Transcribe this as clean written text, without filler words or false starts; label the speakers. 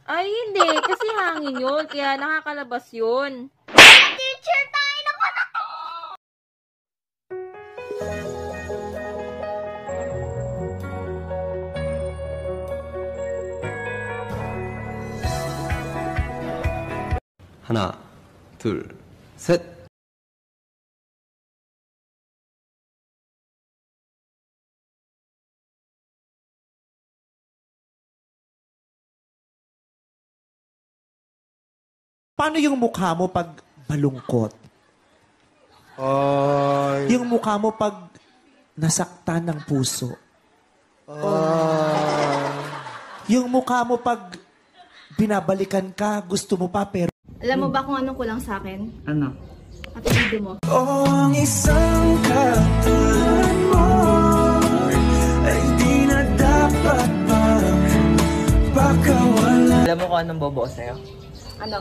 Speaker 1: Ay, hindi. Kasi hangin yun. Kaya nakakalabas yun.
Speaker 2: Teacher, tayo naman ako!
Speaker 3: 하나, 둘, 셋.
Speaker 4: Paano yung mukha mo pag malungkot?
Speaker 5: Ay.
Speaker 4: Yung mukha mo pag nasaktan ng puso? Yung mukha mo pag binabalikan ka, gusto mo pa pero...
Speaker 2: Alam mo ba kung anong kulang sa akin?
Speaker 6: Ano?
Speaker 2: Apelido mo.
Speaker 7: Ang isang katulad mo ay di na dapat pa pagkawala.
Speaker 6: Alam mo kung anong bobo sa'yo?
Speaker 2: Ano?